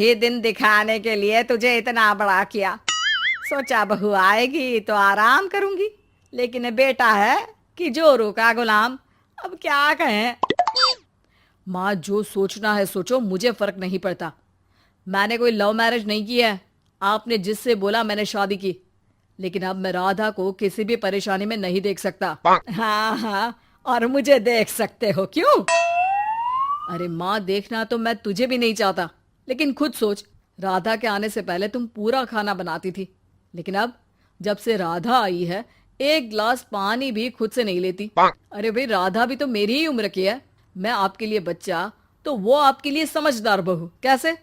ये दिन दिखाने के लिए तुझे इतना बड़ा किया। सोचा बहू आएगी तो आराम करूंगी, लेकिन बेटा है कि जोरू का गुलाम। अब क्या कहें। माँ, जो सोचना है सोचो, मुझे फर्क नहीं पड़ता। मैंने कोई लव मैरिज नहीं की है। आपने जिससे बोला मैंने शादी की, लेकिन अब मैं राधा को किसी भी परेशानी में नहीं देख सकता। हाँ हाँ, और मुझे देख सकते हो क्यों? अरे माँ, देखना तो मैं तुझे भी नहीं चाहता, लेकिन खुद सोच, राधा के आने से पहले तुम पूरा खाना बनाती थी, लेकिन अब जब से राधा आई है एक गिलास पानी भी खुद से नहीं लेती। अरे भाई, राधा भी तो मेरी ही उम्र की है। मैं आपके लिए बच्चा तो वो आपके लिए समझदार बहू। कैसे?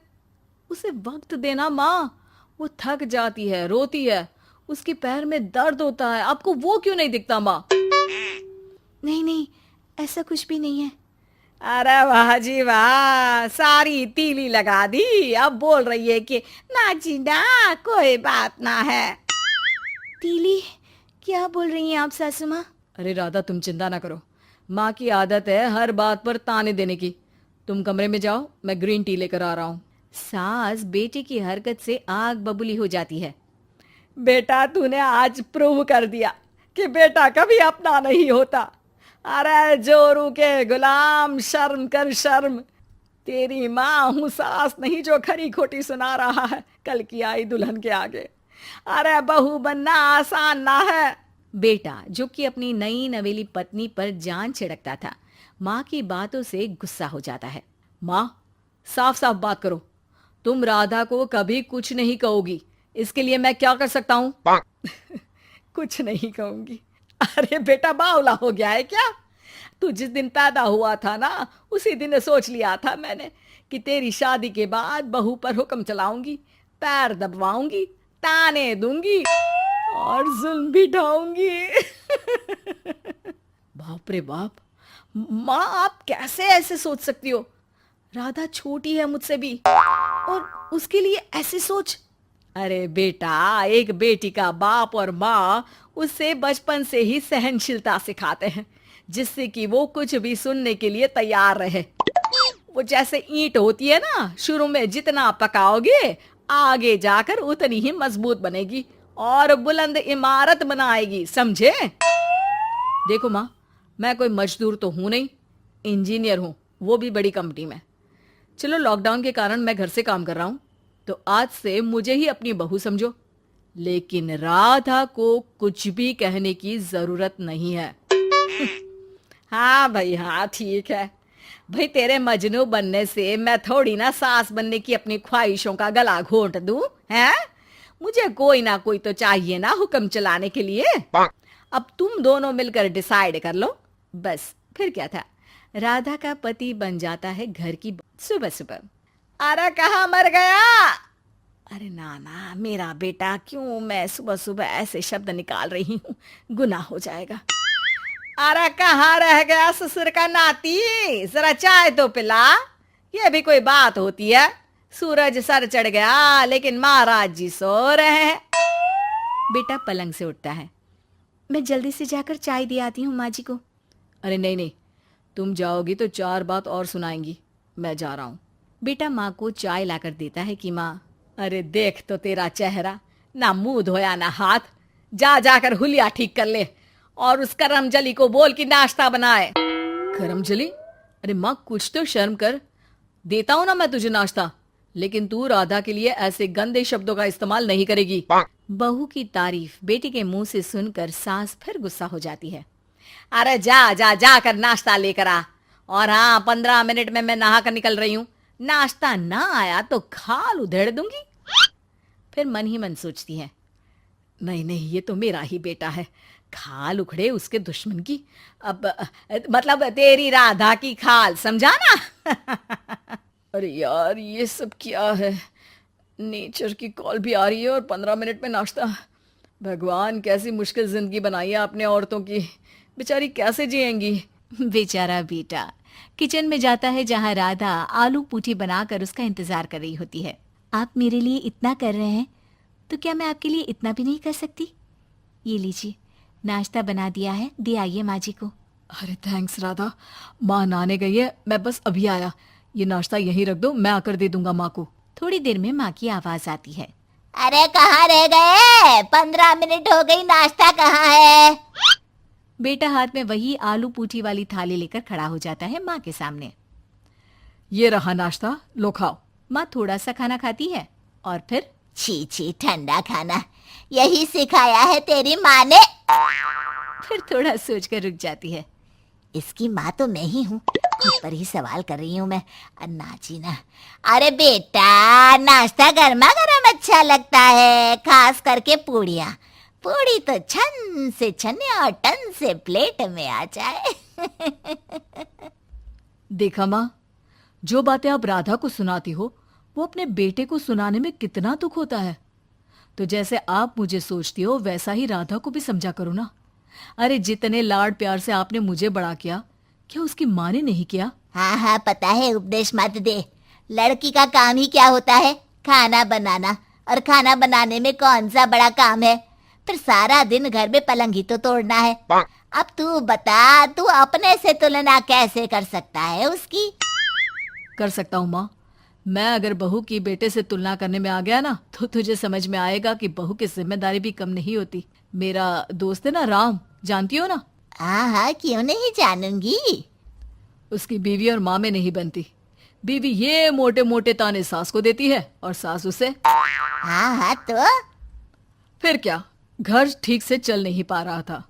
उसे वक्त देना माँ। वो थक जाती है, रोती है, उसके पैर में दर्द होता है। आपको वो क्यों नहीं दिखता माँ? नहीं नहीं, ऐसा कुछ भी नहीं है। अरे वाह जी वाह, सारी तीली लगा दी। अब बोल रही है कि ना जी ना, कोई बात ना है। तीली? क्या बोल रही हैं आप सासू माँ? अरे राधा, तुम चिंता ना करो। माँ की आदत है हर बात पर ताने देने की। तुम कमरे में जाओ, मैं ग्रीन टी लेकर आ रहा हूँ। सास बेटे की हरकत से आग बबूली हो जाती है। बेटा, तूने आज प्रूव कर दिया कि बेटा कभी अपना नहीं होता। अरे जोरू के गुलाम, शर्म कर शर्म। तेरी माँ हूँ, सास नहीं जो खरी खोटी सुना रहा है कल की आई दुल्हन के आगे। अरे बहू बनना आसान ना है। बेटा, जो कि अपनी नई नवेली पत्नी पर जान छिड़कता था, माँ की बातों से गुस्सा हो जाता है। माँ, साफ साफ बात करो। तुम राधा को कभी कुछ नहीं कहोगी, इसके लिए मैं क्या कर सकता हूँ? कुछ नहीं कहूंगी? अरे बेटा, बावला हो गया है क्या? तू जिस दिन पैदा हुआ था ना, उसी दिन सोच लिया था मैंने कि तेरी शादी के बाद बहू पर हुक्म चलाऊंगी, पैर दबवाऊंगी, ताने दूंगी और जुल्म भी ढाऊंगी। बाप रे बाप। माँ, आप कैसे ऐसे सोच सकती हो? राधा छोटी है मुझसे भी, और उसके लिए ऐसी सोच। अरे बेटा, एक बेटी का बाप और माँ उससे बचपन से ही सहनशीलता सिखाते हैं, जिससे कि वो कुछ भी सुनने के लिए तैयार रहे। वो जैसे ईंट होती है ना, शुरू में जितना पकाओगे आगे जाकर उतनी ही मजबूत बनेगी और बुलंद इमारत बनाएगी, समझे? देखो माँ, मैं कोई मजदूर तो हूं नहीं, इंजीनियर हूं, वो भी बड़ी कंपनी में। चलो, लॉकडाउन के कारण मैं घर से काम कर रहा हूं, तो आज से मुझे ही अपनी बहू समझो, लेकिन राधा को कुछ भी कहने की जरूरत नहीं है। हाँ भाई, हाँ ठीक है भाई। तेरे मजनू बनने से मैं थोड़ी ना सास बनने की अपनी ख्वाहिशों का गला घोंट दूं, हैं? मुझे कोई ना कोई तो चाहिए ना हुक्म चलाने के लिए। अब तुम दोनों मिलकर डिसाइड कर लो, बस। फिर क्या था, राधा का पति बन जाता है घर की सुबह सुबह। अरे कहाँ मर गया? अरे ना ना, मेरा बेटा, क्यों मैं सुबह सुबह ऐसे शब्द निकाल रही हूँ? गुनाह हो जाएगा। अरे कहाँ रह गया ससुर का नाती? जरा चाय तो पिला। ये भी कोई बात होती है? सूरज सर चढ़ गया, लेकिन महाराज जी सो रहे हैं। बेटा पलंग से उठता है। मैं जल्दी से जाकर चाय दे आती हूँ माँ जी को। अरे नहीं नहीं, तुम जाओगी तो चार बात और सुनाएंगी। मैं जा रहा हूँ। बेटा माँ को चाय लाकर देता है कि माँ। अरे देख तो तेरा चेहरा, ना मुंह धोया ना हाथ। जा जाकर हुलिया ठीक कर ले, और उस करमजली को बोल कि नाश्ता बनाए। करमजली? अरे माँ, कुछ तो शर्म कर। देता हूं ना मैं तुझे नाश्ता, लेकिन तू राधा के लिए ऐसे गंदे शब्दों का इस्तेमाल नहीं करेगी। बहू की तारीफ बेटी के मुंह से सुनकर सास फिर गुस्सा हो जाती है। अरे जा जा, जाकर नाश्ता लेकर आ। और हाँ, 15 मिनट में मैं नहा कर निकल रही हूँ। नाश्ता ना आया तो खाल उधेड़ दूंगी। फिर मन ही मन सोचती है, नहीं नहीं, ये तो मेरा ही बेटा है। खाल उखड़े उसके दुश्मन की। अब मतलब तेरी राधा की खाल, समझा ना? अरे यार, ये सब क्या है? नेचर की कॉल भी आ रही है और 15 मिनट में नाश्ता। भगवान, कैसी मुश्किल जिंदगी बनाई है आपने औरतों की। बेचारी कैसे जिएंगी? बेचारा बेटा किचन में जाता है, जहाँ राधा आलू पूठी बनाकर उसका इंतजार कर रही होती है। आप मेरे लिए इतना कर रहे हैं, तो क्या मैं आपके लिए इतना भी नहीं कर सकती? ये लीजिए, नाश्ता बना दिया है, दे आइए माँ जी को। अरे थैंक्स राधा, माँ नहाने गई है, मैं बस अभी आया। ये नाश्ता यहीं रख दो, मैं आकर दे दूंगा माँ को। थोड़ी देर में माँ की आवाज आती है। अरे कहाँ रह गए? 15 मिनट हो गई, नाश्ता कहाँ है? बेटा हाथ में वही आलू पूठी वाली थाली लेकर खड़ा हो जाता है माँ के सामने। ये रहा नाश्ता, लो खाओ। माँ थोड़ा सा खाना खाती है और फिर छी छी, ठंडा खाना, यही सिखाया है तेरी माँ ने? फिर थोड़ा सोचकर रुक जाती है। इसकी माँ तो मैं ही हूँ, खुद पर ही सवाल कर रही हूँ मैं। नाची ना। अरे बेटा, नाश्ता गर्मा गर्म अच्छा लगता है, खास करके पूड़ियाँ। पूड़ी तो छन से छने और टन से प्लेट में आ जाए। देखा माँ, जो बातें आप राधा को सुनाती हो वो अपने बेटे को सुनाने में कितना दुख होता है। तो जैसे आप मुझे सोचती हो वैसा ही राधा को भी समझा करो ना। अरे जितने लाड प्यार से आपने मुझे बड़ा किया, क्या उसकी माँ ने नहीं किया? हाँ हाँ पता है, उपदेश मत दे। लड़की का काम ही क्या होता है? खाना बनाना। और खाना बनाने में कौन सा बड़ा काम है? फिर सारा दिन घर में पलंग ही तो तोड़ना है। अब तू बता, तू अपने से तुलना कैसे कर सकता है उसकी? कर सकता हूँ माँ। मैं अगर बहू की बेटे से तुलना करने में आ गया ना, तो तुझे समझ में आएगा कि बहू की जिम्मेदारी भी कम नहीं होती। मेरा दोस्त है ना राम, जानती हो ना? हाँ हाँ, क्यों नहीं जानूंगी। उसकी बीवी और माँ में नहीं बनती। बीवी ये मोटे मोटे ताने सास को देती है और सास उसे। हाँ हाँ तो फिर क्या, घर ठीक से चल नहीं पा रहा था।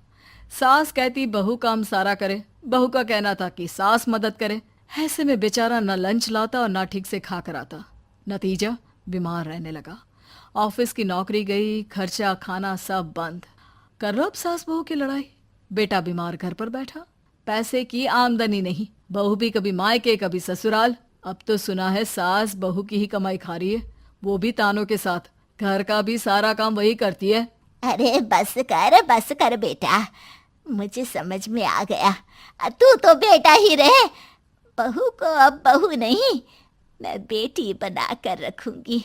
सास कहती बहू काम सारा करे, बहू का कहना था कि सास मदद करे। ऐसे में बेचारा न लंच लाता और ना ठीक से खा कर आता। नतीजा, बीमार रहने लगा। ऑफिस की नौकरी गई, खर्चा खाना सब बंद। कर लो अब सास बहू की लड़ाई। बेटा बीमार घर पर बैठा, पैसे की आमदनी नहीं। बहू भी कभी मायके कभी ससुराल। अब तो सुना है सास बहू की ही कमाई खा रही है, वो भी तानों के साथ। घर का भी सारा काम वही करती है। अरे बस कर बेटा, मुझे समझ में आ गया। तू तो बेटा ही रहे। बहू को अब बहू नहीं, मैं बेटी बना कर रखूंगी।